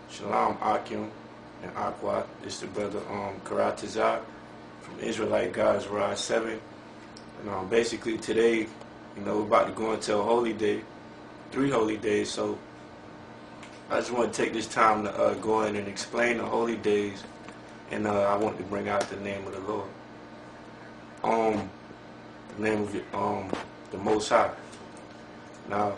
Shalom Akim and Aqua. It's the brother Karatazar from Israelite God's Rise 7. And basically today, we're about to go into a holy day, 3 holy days. So I just want to take this time to go in and explain the holy days, and I want to bring out the name of the Lord. The name of the Most High. Now,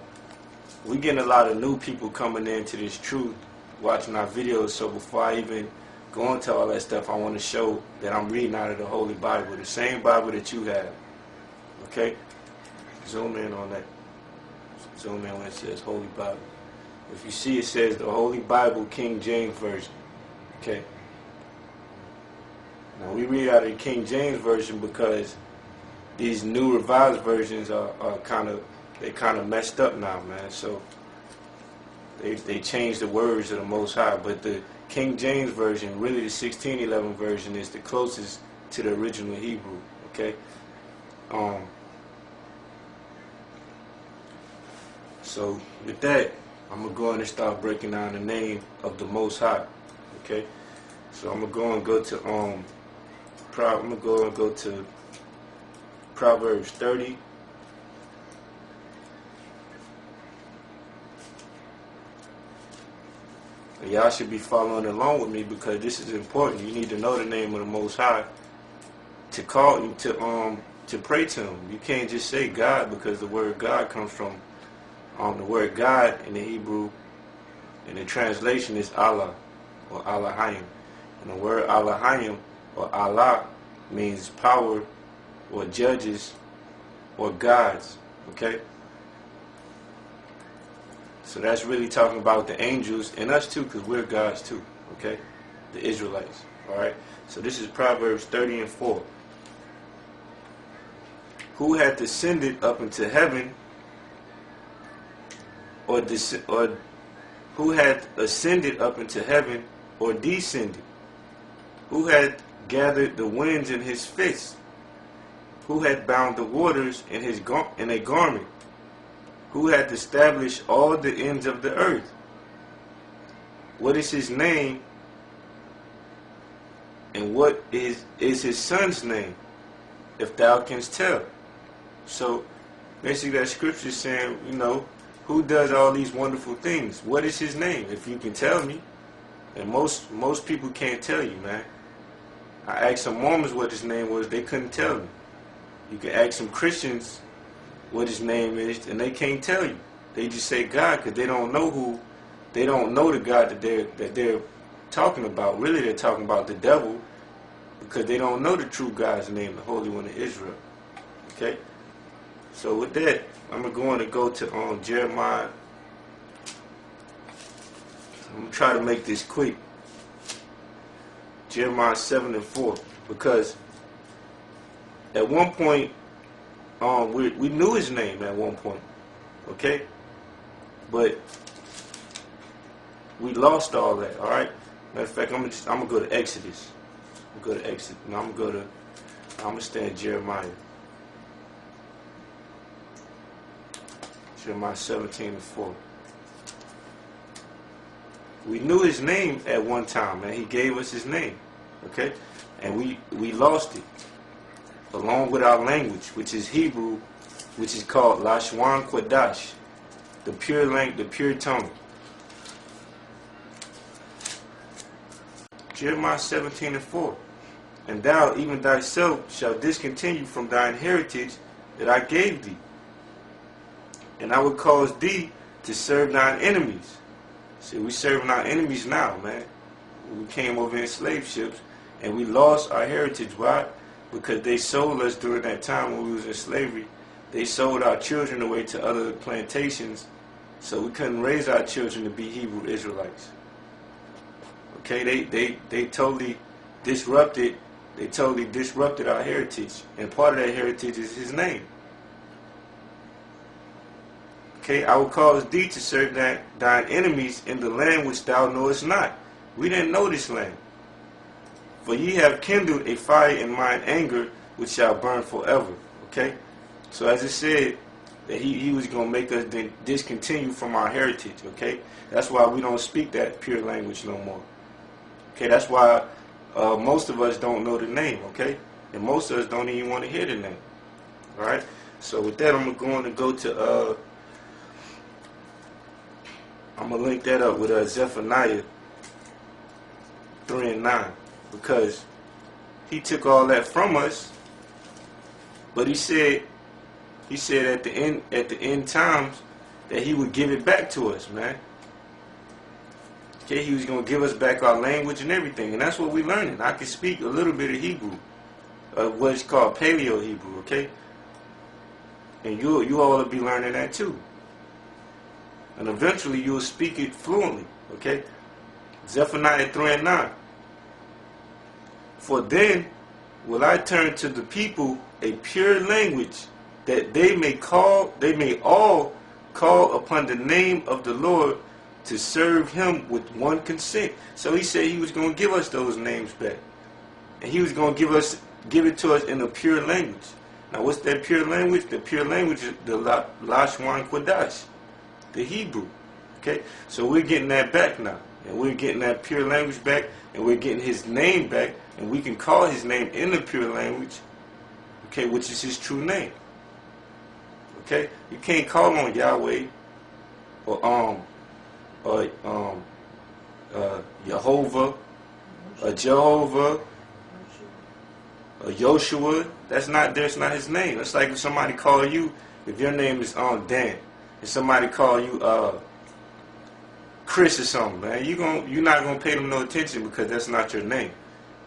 we getting a lot of new people coming into this truth, watching our videos. So before I even go into all that stuff, I want to show that I'm reading out of the Holy Bible, the same Bible that you have. Okay? Zoom in on that. Zoom in when it says Holy Bible. If you see, it says the Holy Bible, King James Version. Okay? Now we read out of the King James Version because these new revised versions are kind of messed up now, man. So they changed the words of the Most High. But the King James Version, really the 1611 version, is the closest to the original Hebrew. Okay? So with that, I'm going to go in and start breaking down the name of the Most High. Okay? So I'm going to go to Proverbs 30. And y'all should be following along with me because this is important. You need to know the name of the Most High to call him, to pray to him. You can't just say God, because the word God comes from the word God in the Hebrew, and the translation is Allah or Allahayim. And the word Allahayim or Allah means power or judges or gods. Okay? So that's really talking about the angels and us too, because we're gods too. Okay? The Israelites. Alright? So this is Proverbs 30 and 4. Who hath ascended up into heaven, or who hath ascended up into heaven, or descended? Who hath gathered the winds in his fist? Who hath bound the waters in a garment? Who hath established all the ends of the earth? What is his name, and what is his son's name, if thou canst tell? So basically that scripture is saying, who does all these wonderful things? What is his name? If you can tell me. And most people can't tell you, man. I asked some Mormons what his name was, they couldn't tell me. You can ask some Christians what his name is, and they can't tell you. They just say God, because they don't know the God that they're talking about. Really, they're talking about the devil, because they don't know the true God's name, the Holy One of Israel. Okay? So with that, I'm going to go to Jeremiah. I'm going to try to make this quick. Jeremiah 7 and 4. Because at one point, we knew his name at one point. Okay? But we lost all that. Alright? Matter of fact, I'm going to go to Exodus. I'm going to go to Exodus. Now I'm going to stay in Jeremiah. Jeremiah 17 and 4. We knew his name at one time, and he gave us his name. Okay? And we lost it, along with our language, which is Hebrew, which is called Lashwan Quadash, the pure tongue. Jeremiah 17 and 4. And thou, even thyself, shalt discontinue from thine heritage that I gave thee. And I will cause thee to serve thine enemies. See, we serving our enemies now, man. We came over in slave ships, and we lost our heritage. Why? Because they sold us during that time when we was in slavery. They sold our children away to other plantations, so we couldn't raise our children to be Hebrew Israelites. Okay, they totally disrupted. They totally disrupted our heritage, and part of that heritage is his name. Okay, I will cause thee to serve thine enemies in the land which thou knowest not. We didn't know this land. For ye have kindled a fire in mine anger, which shall burn forever. Okay? So as it said, that he was going to make us discontinue from our heritage, okay? That's why we don't speak that pure language no more. Okay, that's why most of us don't know the name, okay? And most of us don't even want to hear the name. All right? So with that, I'm going to go to, I'm going to link that up with Zephaniah 3 and 9, because he took all that from us, but he said at the end times that he would give it back to us, man. Okay, he was going to give us back our language and everything, and that's what we're learning. I can speak a little bit of Hebrew, what's called Paleo Hebrew, okay? And you all will be learning that too. And eventually you'll speak it fluently, okay? Zephaniah 3 and 9. For then will I turn to the people a pure language, that they may all call upon the name of the Lord, to serve him with one consent. So he said he was going to give us those names back. And he was going to give it to us in a pure language. Now what's that pure language? The pure language is the Lashwan Kodash, the Hebrew. Okay? So we're getting that back now. And we're getting that pure language back, and we're getting his name back, and we can call his name in the pure language, okay, which is his true name. Okay? You can't call on Yahweh or Jehovah, or Jehovah, or Yoshua. That's not his name. It's like if somebody call you, if your name is Dan, and somebody call you Chris or something, man, you're not gonna pay them no attention, because that's not your name.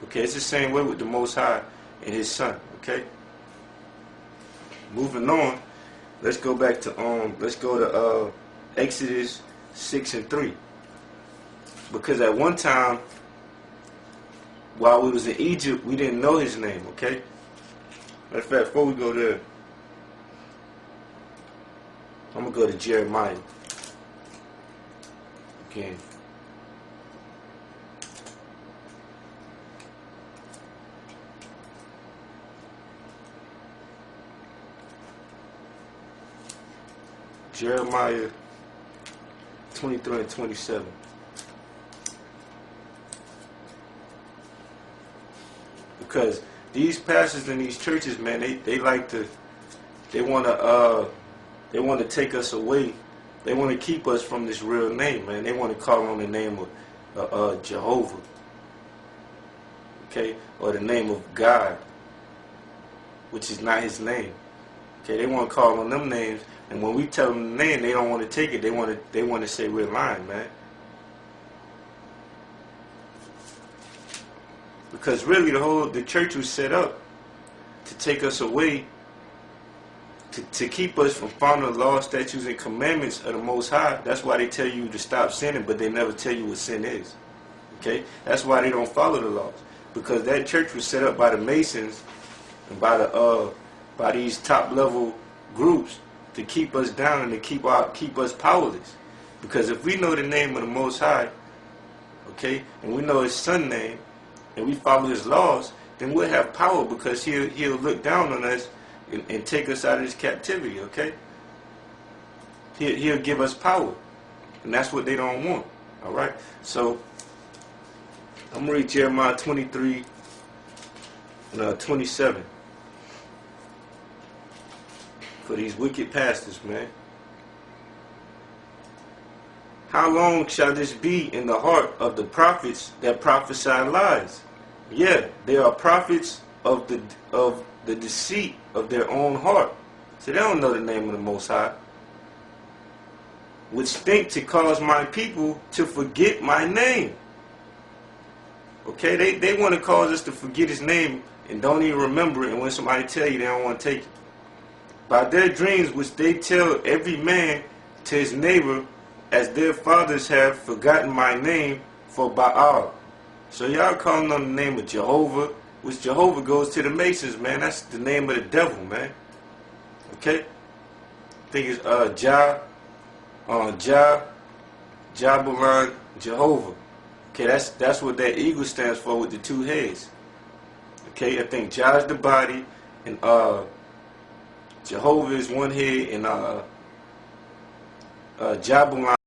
Okay, it's the same way with the Most High and his Son. Okay. Moving on, let's go back to Exodus 6 and 3. Because at one time, while we was in Egypt, we didn't know his name, okay? Matter of fact, before we go there, I'm going to go to Jeremiah again. Jeremiah 23 and 27. Because these pastors in these churches, man, they want to take us away. They want to keep us from this real name, man. They want to call on the name of Jehovah, okay, or the name of God, which is not his name. Okay, they want to call on them names, and when we tell them the name, they don't want to take it. They want to say we're lying, man. Because really, the church was set up to take us away, to keep us from following the law, statutes, and commandments of the Most High. That's why they tell you to stop sinning, but they never tell you what sin is. Okay? That's why they don't follow the laws. Because that church was set up by the Masons and by these top level groups to keep us down and to keep us powerless. Because if we know the name of the Most High, okay, and we know his Son's name, and we follow his laws, then we'll have power, because he'll look down on us and take us out of this captivity, okay? He'll give us power. And that's what they don't want. Alright? So I'm going to read Jeremiah 23 and 27. For these wicked pastors, man. How long shall this be in the heart of the prophets that prophesy lies? Yeah, they are prophets of the deceit of their own heart. So they don't know the name of the Most High. Which think to cause my people to forget my name. Okay, they want to cause us to forget his name and don't even remember it. And when somebody tell you, they don't want to take it. By their dreams, which they tell every man to his neighbor, as their fathers have forgotten my name for Baal. So y'all calling on the name of Jehovah, which Jehovah goes to the Masons, man. That's the name of the devil, man. Okay? I think it's Jabalan, Jehovah. Okay, that's what that eagle stands for with the two heads. Okay, I think Jah is the body, and Jehovah is one head, and Jabulon